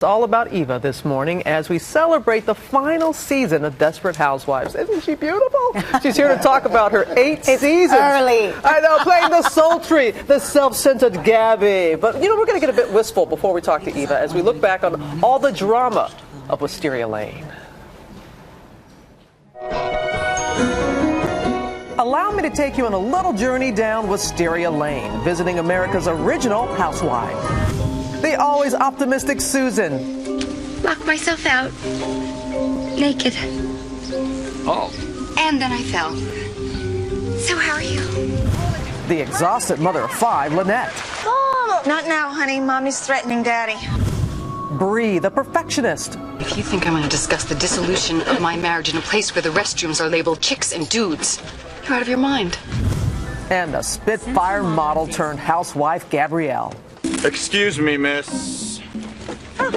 It's all about Eva this morning as we celebrate the final season of Desperate Housewives. Isn't she beautiful? She's here to talk about her 8 seasons. Early. I know, playing the sultry, the self-centered Gabby. But, you know, we're going to get a bit wistful before we talk to Eva as we look back on all the drama of Wisteria Lane. Allow me to take you on a little journey down Wisteria Lane, visiting America's original housewife. The always optimistic Susan. Locked myself out. Naked. Oh. And then I fell. So how are you? The exhausted mother of 5, Lynette. Oh, not now, honey. Mommy's threatening Daddy. Bree, the perfectionist. If you think I'm going to discuss the dissolution of my marriage in a place where the restrooms are labeled chicks and dudes, you're out of your mind. And the Spitfire model turned housewife, Gabrielle. Excuse me, miss. Oh,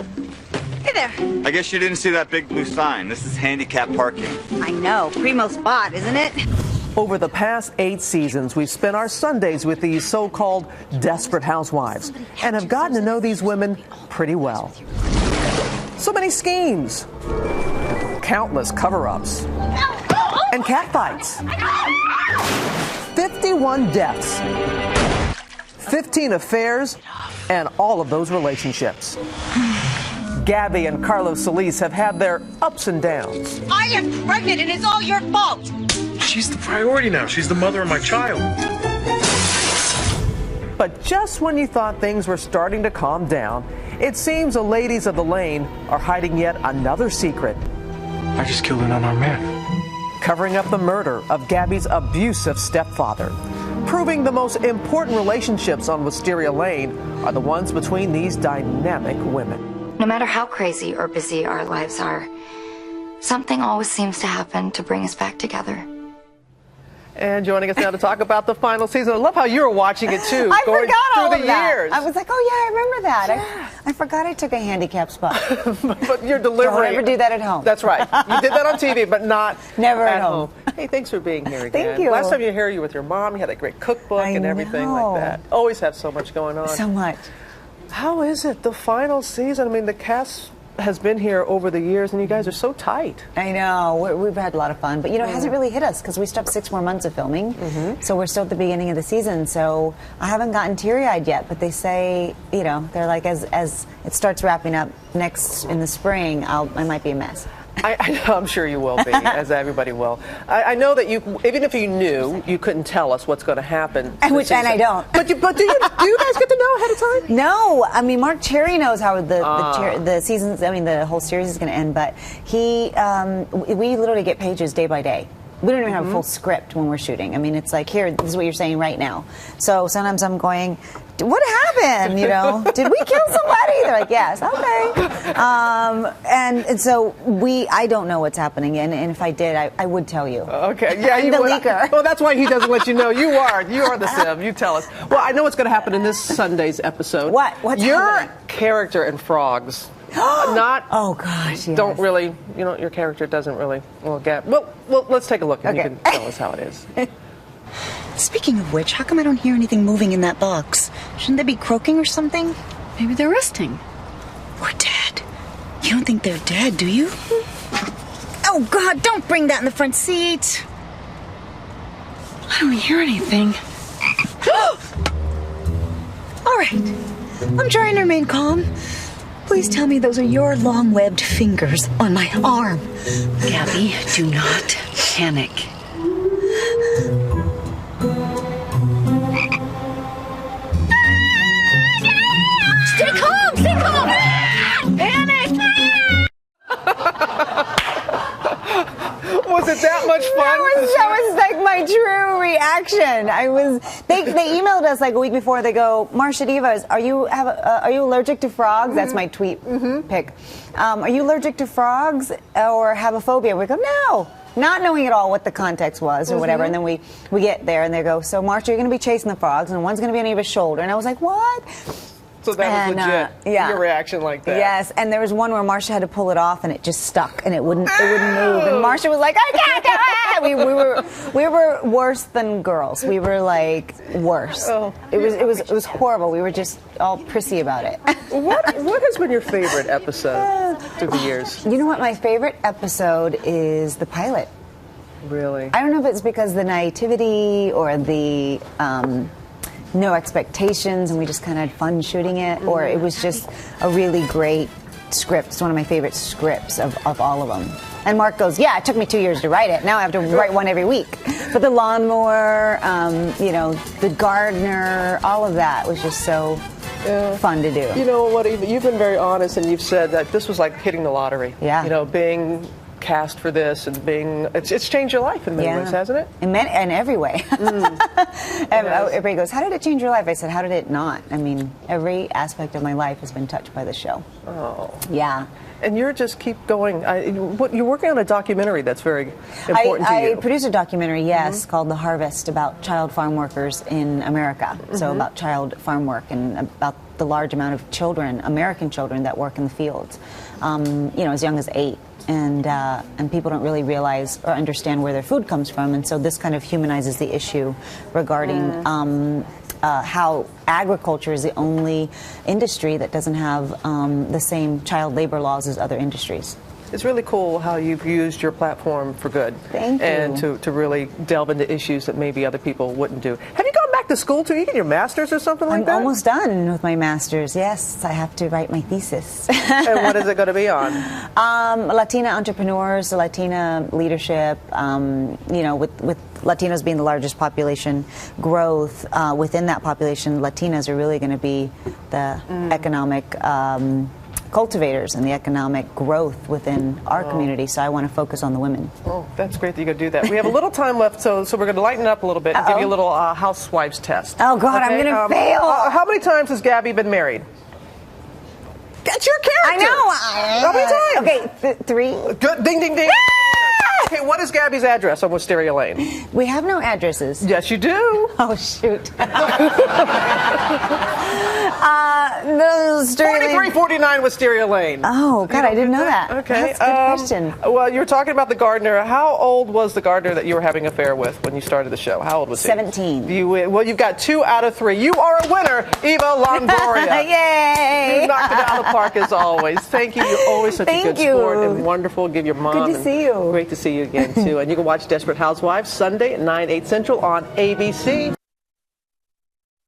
hey there. I guess you didn't see that big blue sign. This is handicap parking. I know. Primo spot, isn't it? Over the past 8 seasons, we've spent our Sundays with these so-called Desperate Housewives and have gotten to know these women pretty well. So many schemes, countless cover-ups, and catfights. 51 deaths, 15 affairs, and all of those relationships. Gabby and Carlos Solis have had their ups and downs. I am pregnant and it's all your fault. She's the priority now. She's the mother of my child. But just when you thought things were starting to calm down, it seems the ladies of the lane are hiding yet another secret. I just killed an unarmed man. Covering up the murder of Gabby's abusive stepfather. Proving the most important relationships on Wisteria Lane are the ones between these dynamic women. No matter how crazy or busy our lives are, something always seems to happen to bring us back together. And joining us now to talk about the final season. I love how you were watching it too. I going forgot through all the of that. years. I was like, oh yeah, I remember that. Yeah. I forgot I took a handicap spot. But you're delivering. Don't ever do that at home. That's right. You did that on TV, but not never at home. Hey, thanks for being here again. Thank you. Last time you were here, you were with your mom. You had a great cookbook and everything like that. Always have so much going on. So much. How is it, the final season? I mean, the cast has been here over the years, and you guys are so tight. I know. We've had a lot of fun. But, you know, it hasn't really hit us because we still have 6 more months of filming. So we're still at the beginning of the season. So I haven't gotten teary-eyed yet. But they say, you know, they're like, as it starts wrapping up next in the spring, I might be a mess. I know, I'm sure you will be, as everybody will. I know that you, even if you knew, you couldn't tell us what's going to happen. And I don't. But do you guys get to know ahead of time? No, I mean Mark Cherry knows how the seasons. I mean the whole series is going to end, but we literally get pages day by day. We don't even have a full script when we're shooting. I mean, it's like, here, this is what you're saying right now. So sometimes I'm going, what happened? You know, did we kill somebody? They're like, yes, okay. And so I don't know what's happening, and if I did, I would tell you. Okay, yeah, I'm the leaker. Well, that's why he doesn't let you know. You are the sim. You tell us. Well, I know what's going to happen in this Sunday's episode. What's your happening? Character in Frogs? Not. Oh gosh. Yes. Don't really. You know, your character doesn't really. Well, let's take a look, and you can tell us how it is. Speaking of which, how come I don't hear anything moving in that box? Shouldn't they be croaking or something? Maybe they're resting. Or dead. You don't think they're dead, do you? Oh God, don't bring that in the front seat. I don't hear anything. All right, I'm trying to remain calm. Please tell me those are your long-webbed fingers on my arm. Gabby, do not panic. Stay calm! Stay calm! Panic! Was it that much fun? That was like my true reaction. They emailed us like a week before. They go, Marcia Divas, are you allergic to frogs? That's my tweet pic. Are you allergic to frogs or have a phobia? We go, no. Not knowing at all what the context was or whatever. And then we get there and they go, so Marcia, you're going to be chasing the frogs and one's going to be on Eva's shoulder. And I was like, what? So that was legit. Yeah. Your reaction like that. Yes, and there was one where Marsha had to pull it off, and it just stuck, and it wouldn't move. And Marsha was like, "I can't do it." We were worse than girls. We were like worse. Oh, it was horrible. We were just all prissy about it. What has been your favorite episode through the years? You know what? My favorite episode is the pilot. Really? I don't know if it's because the naivety or the no expectations, and we just kind of had fun shooting it, or it was just a really great script. It's one of my favorite scripts of all of them. And Mark goes, "Yeah, it took me 2 years to write it. Now I have to write one every week." But the lawnmower, the gardener, all of that was just so fun to do. You know what, Eva, you've been very honest, and you've said that this was like hitting the lottery. Yeah. You know, being cast for this and it's changed your life in many ways, hasn't it? In every way. Everybody goes, "How did it change your life?" I said, "How did it not?" I mean, every aspect of my life has been touched by the show. Oh. Yeah. And you're just keep going. You're working on a documentary that's very important to you. I produced a documentary, yes, called The Harvest, about child farm workers in America. So about child farm work and about the large amount of children, American children, that work in the fields, as young as 8. And people don't really realize or understand where their food comes from. And so this kind of humanizes the issue regarding how agriculture is the only industry that doesn't have the same child labor laws as other industries. It's really cool how you've used your platform for good. Thank you. And to really delve into issues that maybe other people wouldn't do. Have you gone back to school too? You get your master's or something like that? I'm almost done with my master's, yes. I have to write my thesis. And what is it going to be on? Latina entrepreneurs, Latina leadership, with Latinos being the largest population growth, within that population, Latinas are really going to be the economic cultivators and the economic growth within our community. So I want to focus on the women. Oh, that's great that you're going to do that. We have a little time left, so we're going to lighten up a little bit and give you a little housewives test. Oh, God, okay? I'm going to fail. How many times has Gabby been married? That's your character. I know. How many times? Okay, 3. Good. Ding, ding, ding. Okay, what is Gabby's address on Wisteria Lane? We have no addresses. Yes, you do. Oh, shoot. 4349 Wisteria Lane. Oh, God, I didn't know that. Okay. That's a good question. Well, you were talking about the gardener. How old was the gardener that you were having an affair with when you started the show? How old was he? 17. You've got 2 out of 3. You are a winner, Eva Longoria. Yay! You knocked it out of the park as always. Thank you. You're always such a good sport and wonderful. Give your mom. Good to see you. Great to see you again, too. And you can watch Desperate Housewives Sunday at 9, 8 Central on ABC.